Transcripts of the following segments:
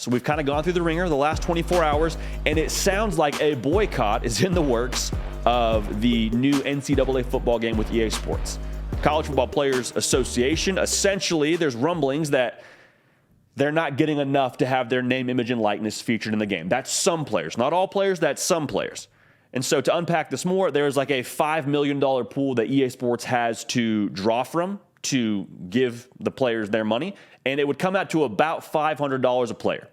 So we've kind of gone through the ringer the last 24 hours, and it sounds like a boycott is in the works of the new NCAA football game with EA Sports. College Football Players Association, essentially, there's rumblings that they're not getting enough to have their name, image, and likeness featured in the game. That's some players. Not all players, that's some players. And so to unpack this more, there's like a $5 million pool that EA Sports has to draw from to give the players their money, and it would come out to about $500 a player.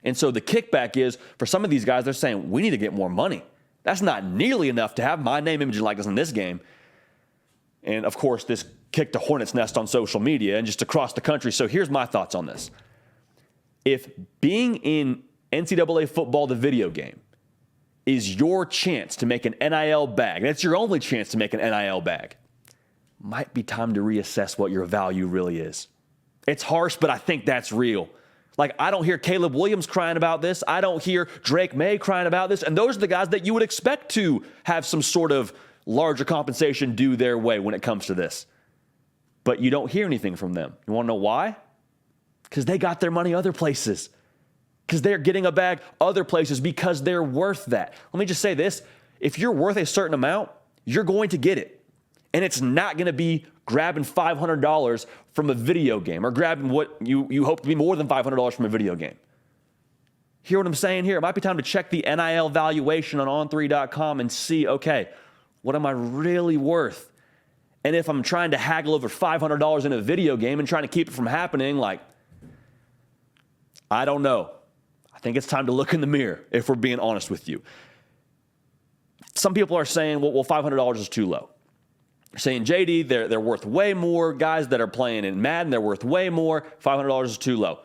And so the kickback is, for some of these guys, they're saying, we need to get more money. That's not nearly enough to have my name, image, and likeness in this game. And, of course, this kicked a hornet's nest on social media and just across the country. So here's my thoughts on this. If being in NCAA football, the video game, is your chance to make an NIL bag, that's your only chance to make an NIL bag, might be time to reassess what your value really is. It's harsh, but I think that's real. Like, I don't hear Caleb Williams crying about this. I don't hear Drake May crying about this. And those are the guys that you would expect to have some sort of larger compensation due their way when it comes to this. But you don't hear anything from them. You want to know why? Because they got their money other places. Because they're getting a bag other places because they're worth that. Let me just say this. If you're worth a certain amount, you're going to get it. And it's not going to be grabbing $500 from a video game or grabbing what you hope to be more than $500 from a video game. Hear what I'm saying here? It might be time to check the NIL valuation on on3.com and see, okay, what am I really worth? And if I'm trying to haggle over $500 in a video game and trying to keep it from happening, like, I don't know. I think it's time to look in the mirror if we're being honest with you. Some people are saying, well, $500 is too low. They're saying, JD, they're worth way more. Guys that are playing in Madden, they're worth way more. $500 is too low.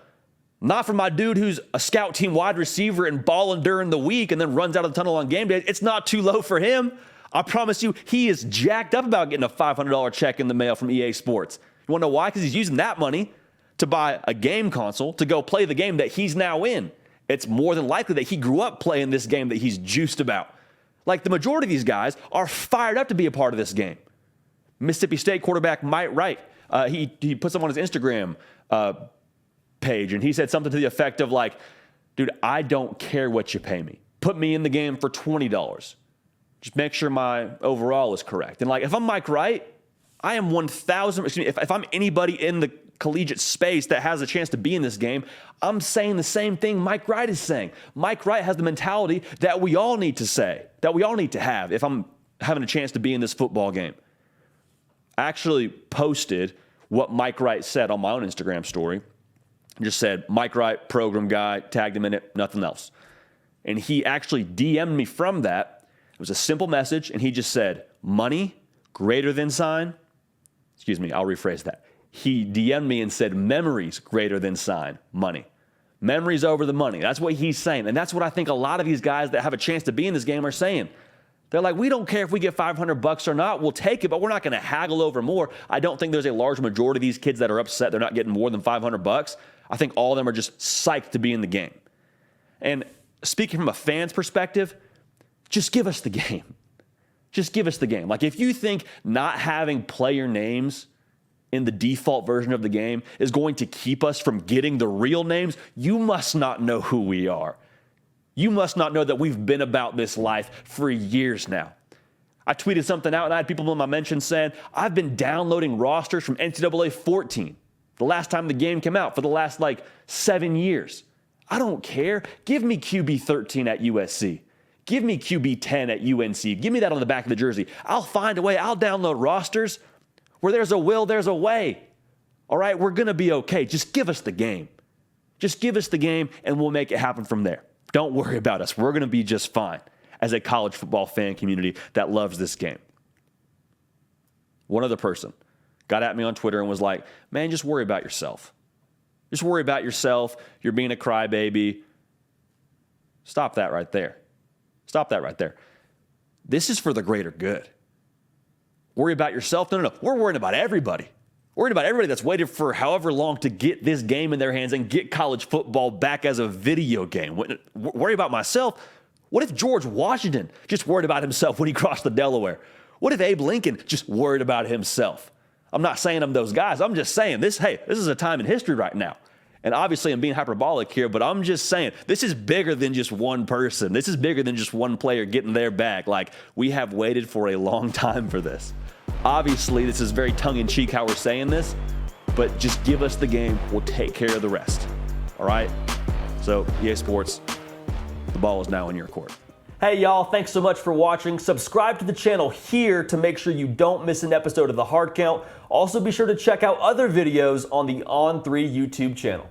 Not for my dude who's a scout team wide receiver and balling during the week and then runs out of the tunnel on game day. It's not too low for him. I promise you, he is jacked up about getting a $500 check in the mail from EA Sports. You want to know why? Because he's using that money to buy a game console to go play the game that he's now in. It's more than likely that he grew up playing this game that he's juiced about. Like, the majority of these guys are fired up to be a part of this game. Mississippi State quarterback Mike Wright, he put something on his Instagram page, and he said something to the effect of like, dude, I don't care what you pay me. Put me in the game for $20. Just make sure my overall is correct. And like, if I'm Mike Wright, I am 1,000, if I'm anybody in the collegiate space that has a chance to be in this game, I'm saying the same thing Mike Wright is saying. Mike Wright has the mentality that we all need to say, that we all need to have if I'm having a chance to be in this football game. I actually posted what Mike Wright said on my own Instagram story. Just said, Mike Wright, program guy, tagged him in it, nothing else. And he actually DM'd me from that. It was a simple message, and he just said, money greater than sign. Excuse me, I'll rephrase that. He DM'd me and said, memories greater than sign, money. Memories over the money. That's what he's saying. And that's what I think a lot of these guys that have a chance to be in this game are saying. They're like, we don't care if we get $500 or not. We'll take it, but we're not going to haggle over more. I don't think there's a large majority of these kids that are upset they're not getting more than $500. I think all of them are just psyched to be in the game. And speaking from a fan's perspective, just give us the game. Just give us the game. Like, if you think not having player names in the default version of the game is going to keep us from getting the real names, you must not know who we are. You must not know that we've been about this life for years now. I tweeted something out, and I had people in my mentions saying, I've been downloading rosters from NCAA 14, the last time the game came out, for the last, 7 years. I don't care. Give me QB 13 at USC. Give me QB 10 at UNC. Give me that on the back of the jersey. I'll find a way. I'll download rosters. Where there's a will, there's a way. All right, we're going to be okay. Just give us the game. Just give us the game, and we'll make it happen from there. Don't worry about us. We're going to be just fine as a college football fan community that loves this game. One other person got at me on Twitter and was like, man, just worry about yourself. Just worry about yourself. You're being a crybaby. Stop that right there. Stop that right there. This is for the greater good. Worry about yourself? No. We're worrying about everybody. Worried about everybody that's waited for however long to get this game in their hands and get college football back as a video game. Worry about myself? What if George Washington just worried about himself when he crossed the Delaware? What if Abe Lincoln just worried about himself? I'm not saying I'm those guys. I'm just saying this is a time in history right now. And obviously I'm being hyperbolic here, but I'm just saying this is bigger than just one person. This is bigger than just one player getting their bag. Like, we have waited for a long time for this. Obviously, this is very tongue-in-cheek how we're saying this, but just give us the game. We'll take care of the rest. All right? So, EA Sports, the ball is now in your court. Hey, y'all. Thanks so much for watching. Subscribe to the channel here to make sure you don't miss an episode of The Hard Count. Also, be sure to check out other videos on the On3 YouTube channel.